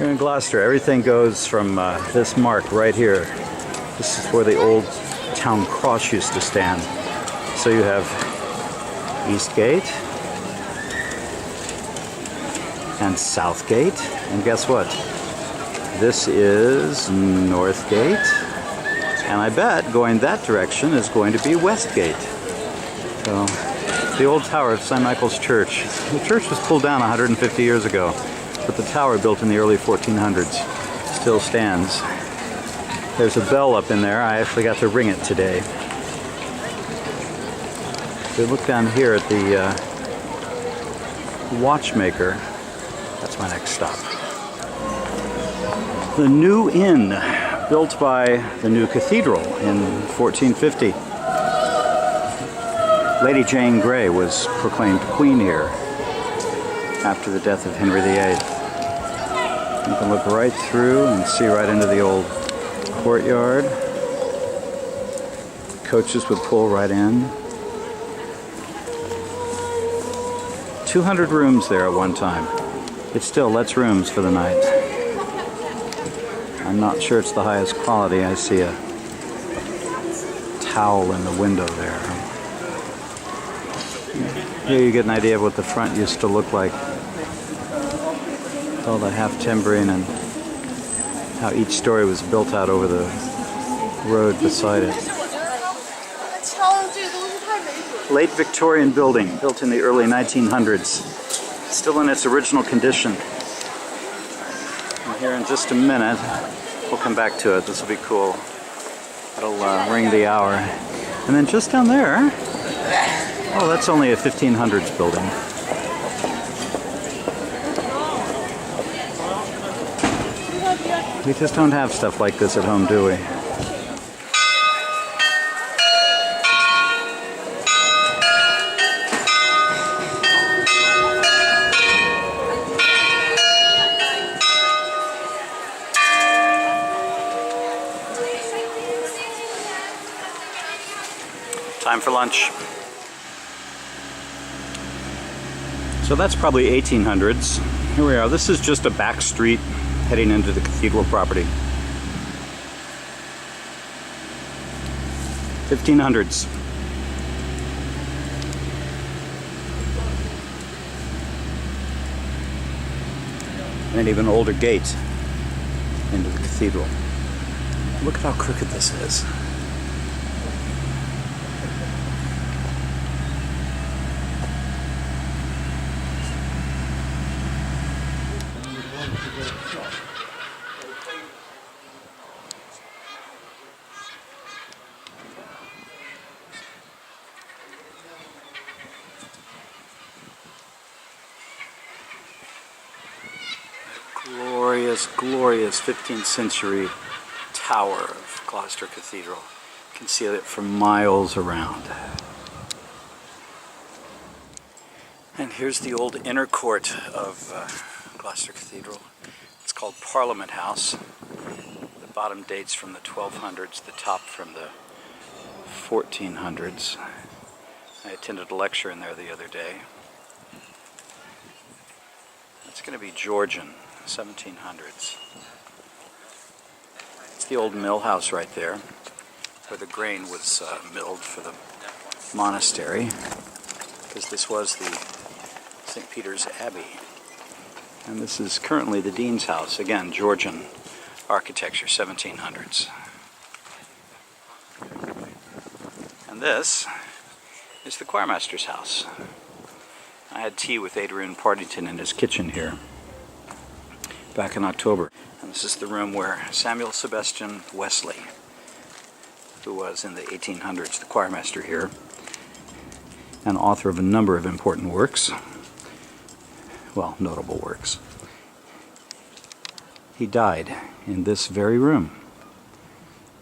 Here in Gloucester, everything goes from this mark right here. This is where the old town cross used to stand. So you have East Gate and South Gate, and guess what? This is North Gate, and I bet going that direction is going to be West Gate. So, the old tower of St. Michael's Church. The church was pulled down 150 years ago, but the tower, built in the early 1400s, still stands. There's a bell up in there. I actually got to ring it today. If we look down here at the watchmaker, that's my next stop. The New Inn, built by the new cathedral in 1450. Lady Jane Grey was proclaimed queen here after the death of Henry VIII. You can look right through and see right into the old courtyard. Coaches would pull right in. 200 rooms there at one time. It still lets rooms for the night. I'm not sure it's the highest quality. I see a towel in the window there. Here you get an idea of what the front used to look like. All the half timbering and how each story was built out over the road beside it. Late Victorian building, built in the early 1900s. Still in its original condition. And here in just a minute, we'll come back to it. This will be cool. It'll ring the hour. And then just down there, oh, that's only a 1500s building. We just don't have stuff like this at home, do we? Time for lunch. So that's probably 1800s. Here we are. This is just a back street heading into the cathedral property. 1500s. And an even older gate into the cathedral. Look at how crooked this is. Glorious, glorious 15th century tower of Gloucester Cathedral. You can see it for miles around. And here's the old inner court of Gloucester Cathedral. It's called Parliament House. The bottom dates from the 1200s, the top from the 1400s. I attended a lecture in there the other day. It's going to be Georgian, 1700s. It's the old mill house right there, where the grain was milled for the monastery, because this was the St. Peter's Abbey. And this is currently the dean's house, again, Georgian architecture, 1700s. And this is the choirmaster's house. I had tea with Adrian Partington in his kitchen here back in October. And this is the room where Samuel Sebastian Wesley, who was in the 1800s the choirmaster here, and author of a number of important works, well, notable works. He died in this very room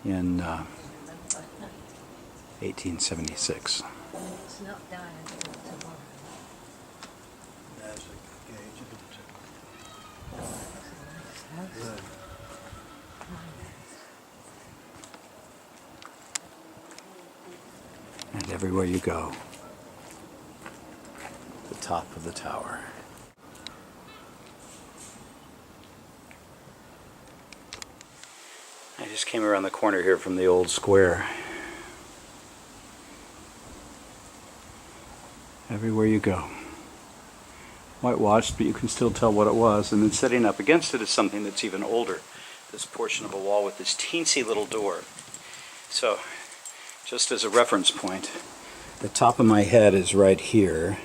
in 1876. And everywhere you go, the top of the tower. just came around the corner here from the old square. Everywhere you go. Whitewashed, but you can still tell what it was. And then sitting up against it is something that's even older. This portion of a wall with this teensy little door. So, just as a reference point, the top of my head is right here.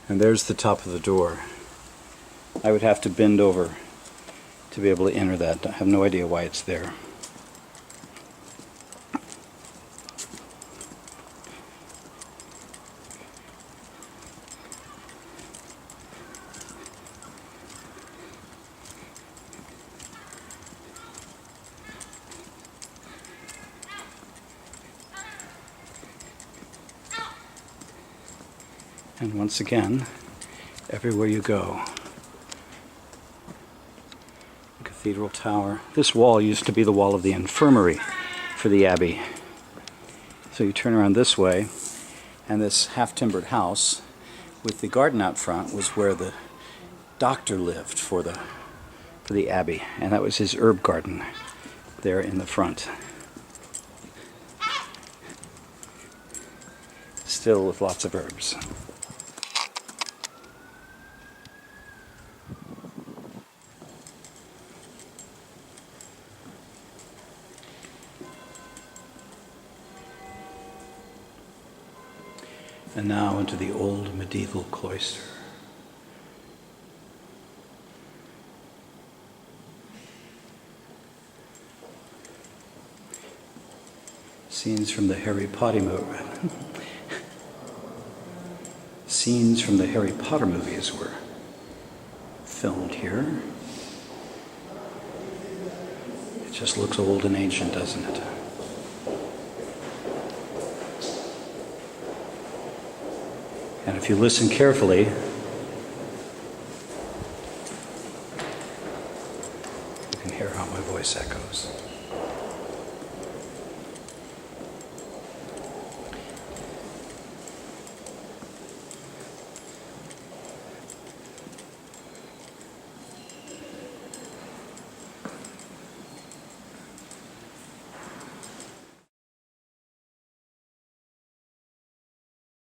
And there's the top of the door. I would have to bend over to be able to enter that. I have no idea why it's there. And once again, everywhere you go. Cathedral tower. This wall used to be the wall of the infirmary for the abbey. So you turn around this way, and this half-timbered house with the garden out front was where the doctor lived for the abbey, and that was his herb garden there in the front. Still with lots of herbs. And now into the old medieval cloister. Scenes from the Harry Potter movie. Scenes from the Harry Potter movies were filmed here. It just looks old and ancient, doesn't it? And if you listen carefully, you can hear how my voice echoes.